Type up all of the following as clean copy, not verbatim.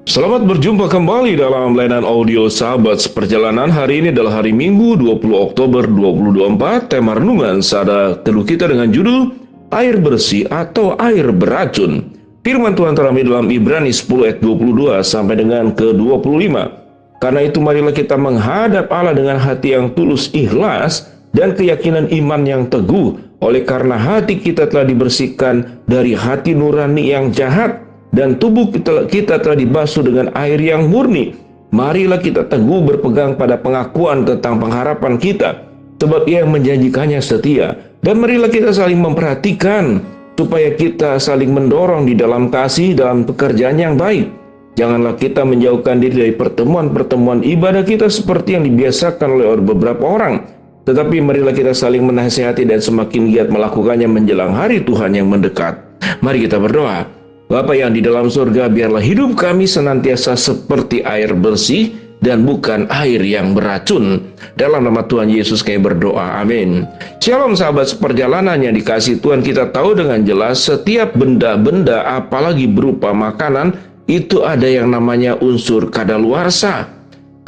Selamat berjumpa kembali dalam layanan audio Sahabat Seperjalanan. Hari ini adalah hari Minggu 20 Oktober 2024. Tema renungan sada teduh kita dengan judul Air Bersih atau Air Beracun. Firman Tuhan terambil dalam Ibrani 10 ayat 22 sampai dengan ke-25. Karena itu marilah kita menghadap Allah dengan hati yang tulus ikhlas dan keyakinan iman yang teguh. Oleh karena hati kita telah dibersihkan dari hati nurani yang jahat dan tubuh kita telah dibasuh dengan air yang murni. Marilah kita teguh berpegang pada pengakuan tentang pengharapan kita, sebab Ia yang menjanjikannya setia. Dan marilah kita saling memperhatikan, supaya kita saling mendorong di dalam kasih, dalam pekerjaan yang baik. Janganlah kita menjauhkan diri dari pertemuan-pertemuan ibadah kita seperti yang dibiasakan oleh beberapa orang. Tetapi marilah kita saling menasihati dan semakin giat melakukannya menjelang hari Tuhan yang mendekat. Mari kita berdoa. Bapa yang di dalam surga, biarlah hidup kami senantiasa seperti air bersih dan bukan air yang beracun. Dalam nama Tuhan Yesus kami berdoa, amin. Shalom sahabat seperjalanan yang dikasihi Tuhan, kita tahu dengan jelas setiap benda-benda apalagi berupa makanan itu ada yang namanya unsur kadaluarsa.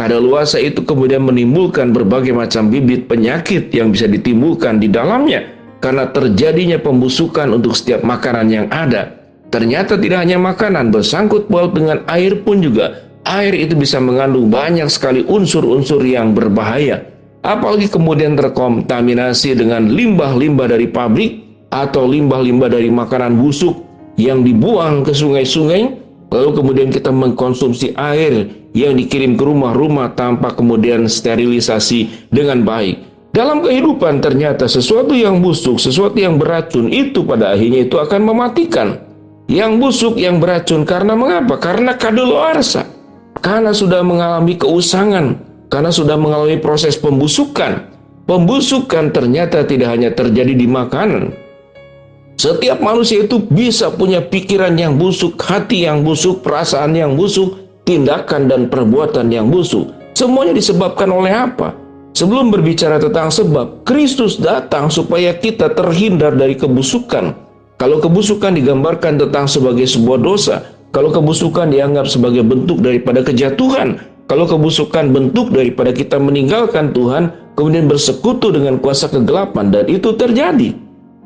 Kadaluarsa itu kemudian menimbulkan berbagai macam bibit penyakit yang bisa ditimbulkan di dalamnya karena terjadinya pembusukan untuk setiap makanan yang ada. Ternyata tidak hanya makanan, bersangkut paut dengan air pun juga. Air itu bisa mengandung banyak sekali unsur-unsur yang berbahaya. Apalagi kemudian terkontaminasi dengan limbah-limbah dari pabrik atau limbah-limbah dari makanan busuk yang dibuang ke sungai-sungai. Lalu kemudian kita mengkonsumsi air yang dikirim ke rumah-rumah tanpa kemudian sterilisasi dengan baik. Dalam kehidupan ternyata sesuatu yang busuk, sesuatu yang beracun itu pada akhirnya itu akan mematikan. Yang busuk, yang beracun, karena mengapa? Karena kadaluarsa, karena sudah mengalami keusangan, karena sudah mengalami proses pembusukan. Pembusukan ternyata tidak hanya terjadi di makanan. Setiap manusia itu bisa punya pikiran yang busuk, hati yang busuk, perasaan yang busuk, tindakan dan perbuatan yang busuk. Semuanya disebabkan oleh apa? Sebelum berbicara tentang sebab, Kristus datang supaya kita terhindar dari kebusukan. Kalau kebusukan digambarkan tentang sebagai sebuah dosa, kalau kebusukan dianggap sebagai bentuk daripada kejatuhan, kalau kebusukan bentuk daripada kita meninggalkan Tuhan, kemudian bersekutu dengan kuasa kegelapan, dan itu terjadi.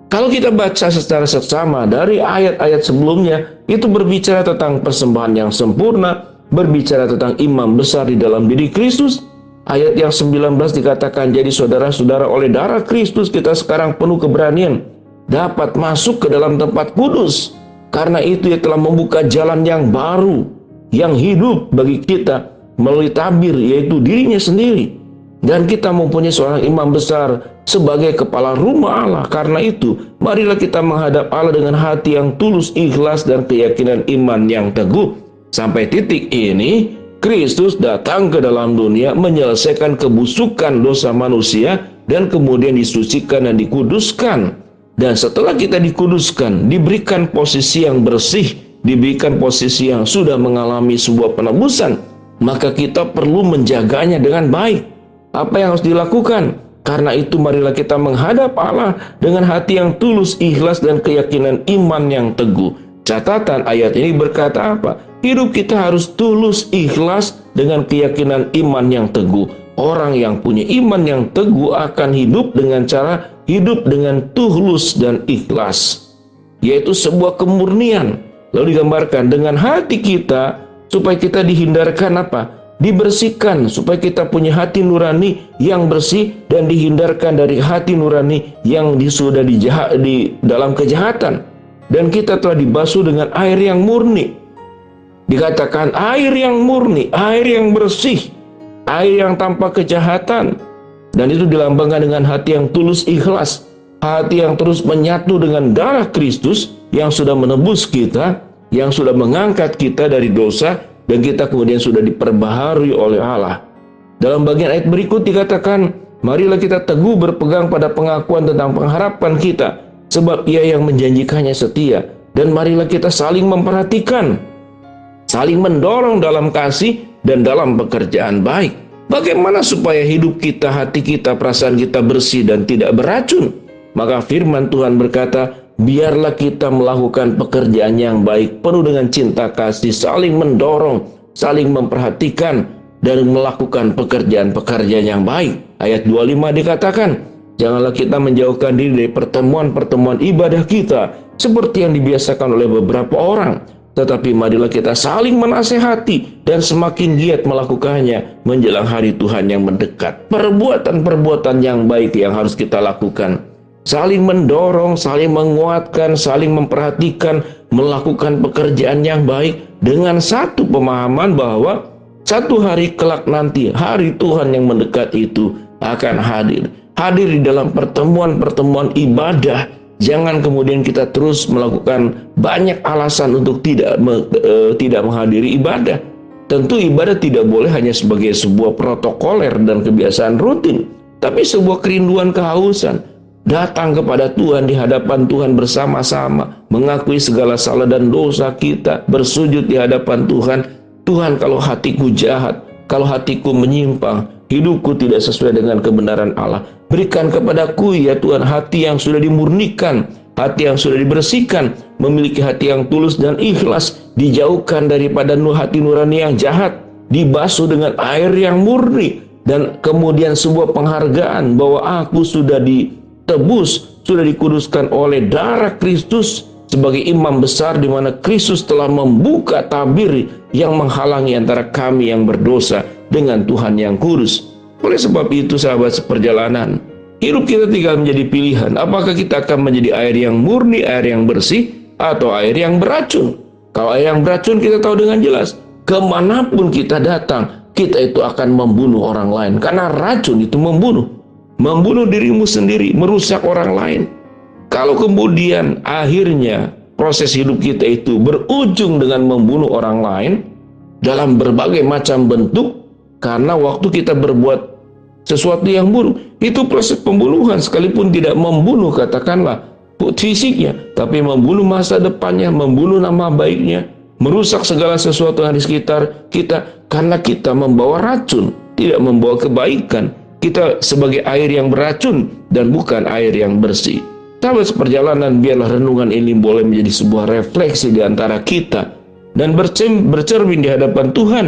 Kalau kita baca secara seksama dari ayat-ayat sebelumnya, itu berbicara tentang persembahan yang sempurna, berbicara tentang imam besar di dalam diri Kristus. Ayat yang 19 dikatakan, jadi saudara-saudara oleh darah Kristus kita sekarang penuh keberanian dapat masuk ke dalam tempat kudus. Karena itu Ia telah membuka jalan yang baru, yang hidup bagi kita melalui tabir, yaitu dirinya sendiri. Dan kita mempunyai seorang imam besar sebagai kepala rumah Allah. Karena itu marilah kita menghadap Allah dengan hati yang tulus, ikhlas, dan keyakinan iman yang teguh. Sampai titik ini Kristus datang ke dalam dunia menyelesaikan kebusukan dosa manusia dan kemudian disucikan dan dikuduskan. Dan setelah kita dikuduskan, diberikan posisi yang bersih, diberikan posisi yang sudah mengalami sebuah penebusan, maka kita perlu menjaganya dengan baik. Apa yang harus dilakukan? Karena itu marilah kita menghadap Allah dengan hati yang tulus, ikhlas, dan keyakinan iman yang teguh. Catatan ayat ini berkata apa? Hidup kita harus tulus, ikhlas, dengan keyakinan iman yang teguh. Orang yang punya iman yang teguh akan hidup dengan cara hidup dengan tulus dan ikhlas, yaitu sebuah kemurnian. Lalu digambarkan dengan hati kita supaya kita dihindarkan apa? Dibersihkan, supaya kita punya hati nurani yang bersih dan dihindarkan dari hati nurani yang sudah di dalam kejahatan. Dan kita telah dibasuh dengan air yang murni. Dikatakan air yang murni, air yang bersih, air yang tanpa kejahatan. Dan itu dilambangkan dengan hati yang tulus ikhlas, hati yang terus menyatu dengan darah Kristus yang sudah menebus kita, yang sudah mengangkat kita dari dosa, dan kita kemudian sudah diperbaharui oleh Allah. Dalam bagian ayat berikut dikatakan, marilah kita teguh berpegang pada pengakuan tentang pengharapan kita, sebab Ia yang menjanjikannya setia. Dan marilah kita saling memperhatikan, saling mendorong dalam kasih dan dalam pekerjaan baik. Bagaimana supaya hidup kita, hati kita, perasaan kita bersih dan tidak beracun? Maka firman Tuhan berkata, biarlah kita melakukan pekerjaan yang baik, penuh dengan cinta kasih, saling mendorong, saling memperhatikan, dan melakukan pekerjaan-pekerjaan yang baik. Ayat 25 dikatakan, janganlah kita menjauhkan diri dari pertemuan-pertemuan ibadah kita, seperti yang dibiasakan oleh beberapa orang. Tetapi marilah kita saling menasehati dan semakin giat melakukannya menjelang hari Tuhan yang mendekat. Perbuatan-perbuatan yang baik yang harus kita lakukan. Saling mendorong, saling menguatkan, saling memperhatikan, melakukan pekerjaan yang baik dengan satu pemahaman bahwa satu hari kelak nanti, hari Tuhan yang mendekat itu akan hadir. Hadir di dalam pertemuan-pertemuan ibadah. Jangan kemudian kita terus melakukan banyak alasan untuk tidak menghadiri ibadah. Tentu ibadah tidak boleh hanya sebagai sebuah protokoler dan kebiasaan rutin, tapi sebuah kerinduan kehausan. Datang kepada Tuhan, di hadapan Tuhan bersama-sama, mengakui segala salah dan dosa kita, bersujud di hadapan Tuhan. Tuhan, kalau hatiku jahat, kalau hatiku menyimpang, hidupku tidak sesuai dengan kebenaran Allah, berikan kepadaku ya Tuhan hati yang sudah dimurnikan, hati yang sudah dibersihkan, memiliki hati yang tulus dan ikhlas, dijauhkan daripada hati nurani yang jahat, dibasuh dengan air yang murni, dan kemudian sebuah penghargaan bahwa aku sudah ditebus, sudah dikuduskan oleh darah Kristus sebagai imam besar, di mana Kristus telah membuka tabir yang menghalangi antara kami yang berdosa dengan Tuhan yang kudus. Oleh sebab itu, sahabat seperjalanan, hidup kita tinggal menjadi pilihan. Apakah kita akan menjadi air yang murni, air yang bersih, atau air yang beracun? Kalau air yang beracun, kita tahu dengan jelas, kemanapun kita datang, kita itu akan membunuh orang lain. Karena racun itu membunuh dirimu sendiri, merusak orang lain. Kalau kemudian akhirnya proses hidup kita itu berujung dengan membunuh orang lain dalam berbagai macam bentuk, karena waktu kita berbuat sesuatu yang buruk, itu proses pembunuhan, sekalipun tidak membunuh katakanlah fisiknya, tapi membunuh masa depannya, membunuh nama baiknya, merusak segala sesuatu yang di sekitar kita, karena kita membawa racun, tidak membawa kebaikan. Kita sebagai air yang beracun dan bukan air yang bersih. Sahabat seperjalanan, biarlah renungan ini boleh menjadi sebuah refleksi di antara kita dan bercermin di hadapan Tuhan.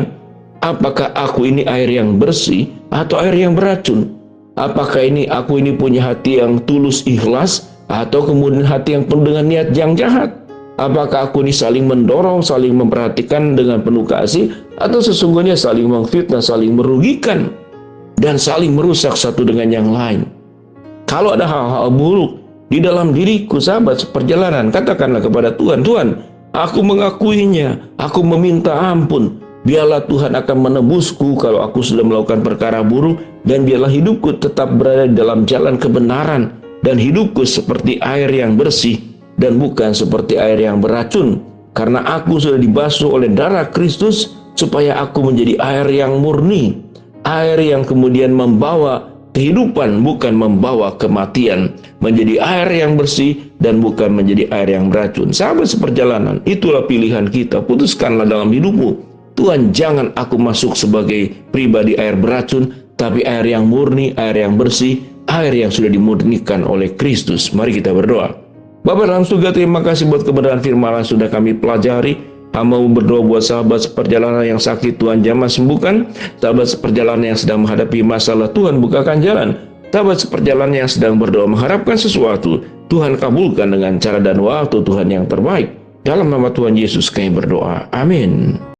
Apakah aku ini air yang bersih atau air yang beracun? Apakah aku ini punya hati yang tulus ikhlas atau kemudian hati yang penuh dengan niat yang jahat? Apakah aku ini saling mendorong, saling memperhatikan dengan penuh kasih, atau sesungguhnya saling memfitnah, saling merugikan, dan saling merusak satu dengan yang lain? Kalau ada hal-hal buruk di dalam diriku, sahabat seperjalanan, katakanlah kepada Tuhan, Tuhan, aku mengakuinya, aku meminta ampun. Biarlah Tuhan akan menebusku kalau aku sudah melakukan perkara buruk, dan biarlah hidupku tetap berada di dalam jalan kebenaran, dan hidupku seperti air yang bersih dan bukan seperti air yang beracun. Karena aku sudah dibasuh oleh darah Kristus, supaya aku menjadi air yang murni, air yang kemudian membawa kehidupan, bukan membawa kematian, menjadi air yang bersih dan bukan menjadi air yang beracun. Sahabat seperjalanan, itulah pilihan kita. Putuskanlah dalam hidupmu, Tuhan, jangan aku masuk sebagai pribadi air beracun, tapi air yang murni, air yang bersih, air yang sudah dimurnikan oleh Kristus. Mari kita berdoa. Bapa dalam surga, terima kasih buat kebenaran firman yang sudah kami pelajari. Hamba berdoa buat sahabat seperjalanan yang sakit, Tuhan jamah sembuhkan. Sahabat seperjalanan yang sedang menghadapi masalah, Tuhan bukakan jalan. Sahabat seperjalanan yang sedang berdoa mengharapkan sesuatu, Tuhan kabulkan dengan cara dan waktu Tuhan yang terbaik. Dalam nama Tuhan Yesus kami berdoa. Amin.